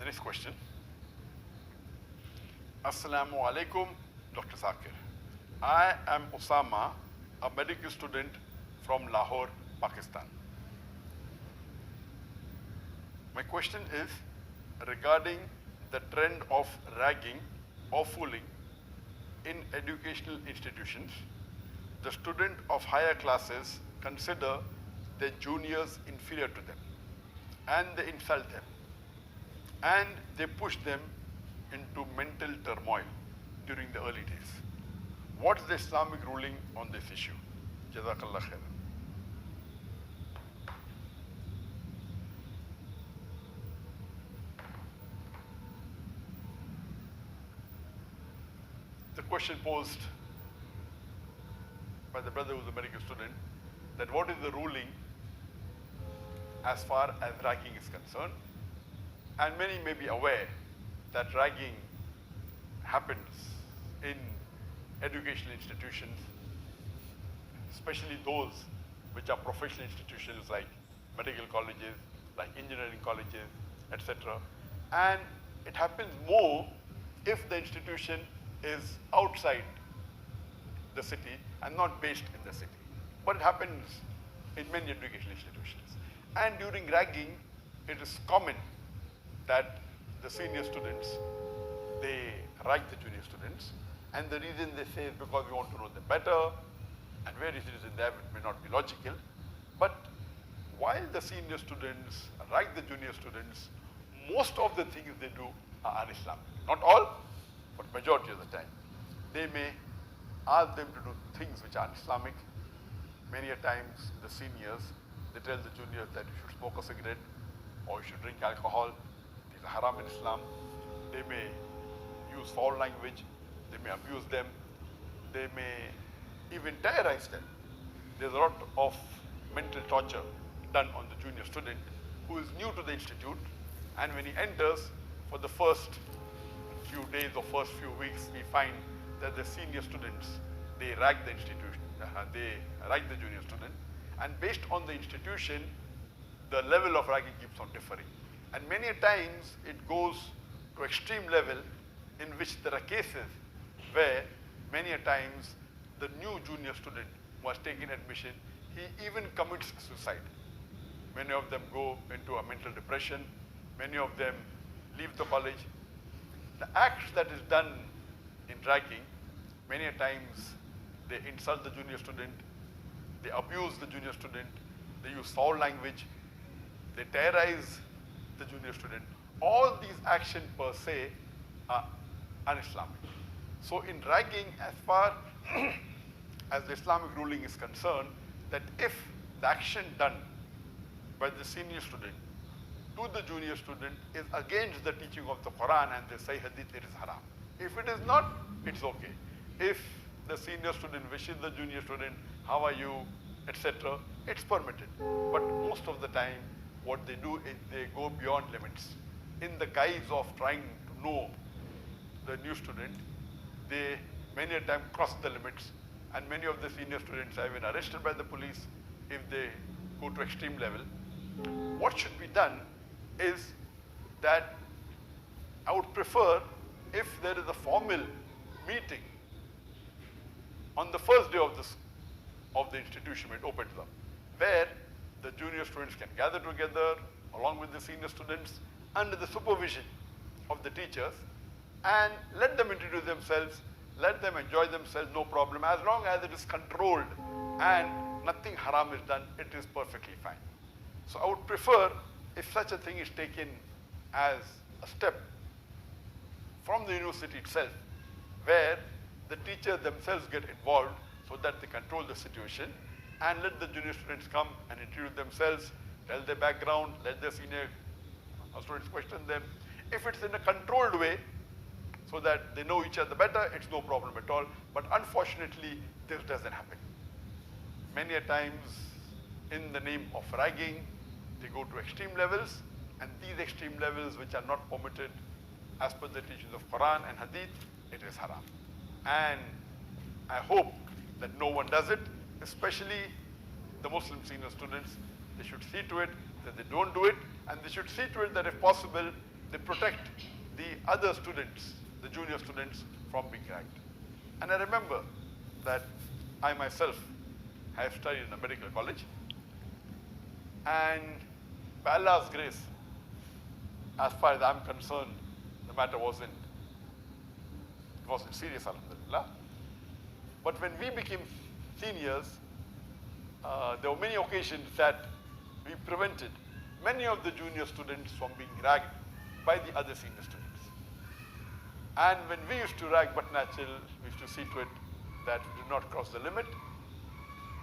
next question. Assalamu alaikum, Dr. Zakir. I am Osama, a medical student from Lahore, Pakistan. My question is regarding the trend of ragging or fooling in educational institutions. The students of higher classes consider their juniors inferior to them, and they insult them, and they push them into mental turmoil during the early days. What is the Islamic ruling on this issue? Jazakallah khairan. The question posed by the brother who's a medical student, that what is the ruling as far as ragging is concerned? And many may be aware that ragging happens in educational institutions, especially those which are professional institutions like medical colleges, like engineering colleges, etc. And it happens more if the institution is outside the city and not based in the city. But it happens in many educational institutions. And during ragging, it is common that the senior students, they rag the junior students, and the reason they say is because we want to know them better, and various reasons there may not be logical. But while the senior students rag the junior students, most of the things they do are un-Islamic. Not all, but majority of the time. They may ask them to do things which are Islamic. Many a times the seniors, they tell the juniors that you should smoke a cigarette or you should drink alcohol. These are haram in Islam. They may use foul language. They may abuse them. They may even terrorize them. There's a lot of mental torture done on the junior student who is new to the institute, and when he enters, for the first few days or first few weeks, we find that the senior students, they rag the institution, they rag the junior student, and based on the institution, the level of ragging keeps on differing. And many times it goes to extreme level in which there are cases where many a times the new junior student who has taken admission, he even commits suicide. Many of them go into a mental depression. Many of them leave the college. The acts that is done in ragging, many a times they insult the junior student, they abuse the junior student, they use foul language, they terrorize the junior student. All these actions per se are un-Islamic. So in ragging, as far as the Islamic ruling is concerned, that if the action done by the senior student to the junior student is against the teaching of the Quran and the Sahih Hadith, it is haram. If it is not, it's okay. If the senior student wishes the junior student, how are you, etc., it's permitted. But most of the time, what they do is they go beyond limits. In the guise of trying to know the new student, they many a time cross the limits, and many of the senior students are even arrested by the police if they go to extreme level. What should be done is that I would prefer if there is a formal meeting on the first day of the institution when it opens up, where the junior students can gather together along with the senior students under the supervision of the teachers, and let them introduce themselves, let them enjoy themselves, no problem. As long as it is controlled and nothing haram is done, it is perfectly fine. So I would prefer if such a thing is taken as a step from the university itself, where the teachers themselves get involved so that they control the situation, and let the junior students come and introduce themselves, tell their background, let the senior students question them. If it's in a controlled way, so that they know each other better, it's no problem at all. But unfortunately, this doesn't happen. Many a times, in the name of ragging, they go to extreme levels, and these extreme levels which are not permitted as per the teachings of Quran and Hadith, it is haram. And I hope that no one does it, especially the Muslim senior students. They should see to it that they don't do it, and they should see to it that if possible, they protect the other students, the junior students, from being ragged. And I remember that I myself have studied in a medical college, and by Allah's grace, as far as I'm concerned, the matter wasn't serious, alhamdulillah. But when we became seniors, there were many occasions that we prevented many of the junior students from being ragged by the other senior students. And when we used to rag but natural, we used to see to it that we did not cross the limit.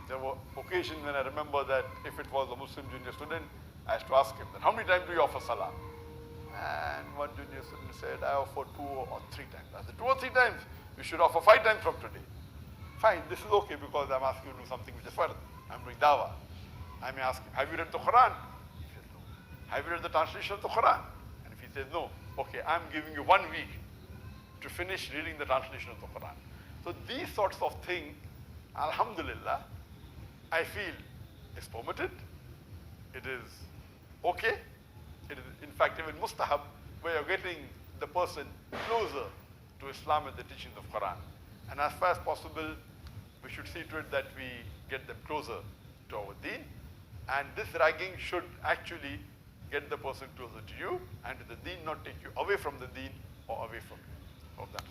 There were occasions when I remember that if it was a Muslim junior student, I used to ask him, then how many times do you offer salah? And one junior student said, I offer 2 or 3 times. I said, 2 or 3 times? You should offer 5 times from today. Fine, this is okay because I'm asking you to do something which is fard. I'm doing dawah. I may ask him, have you read the Quran? He says, no. Have you read the translation of the Quran? And if he says no, okay, I'm giving you 1 week to finish reading the translation of the Quran. So these sorts of things, alhamdulillah, I feel is permitted. It is okay. It is in fact even mustahab, where you're getting the person closer to Islam and the teachings of Quran. And as far as possible, we should see to it that we get them closer to our deen. And this ragging should actually get the person closer to you and to the deen, not take you away from the deen or away from you. Hope that's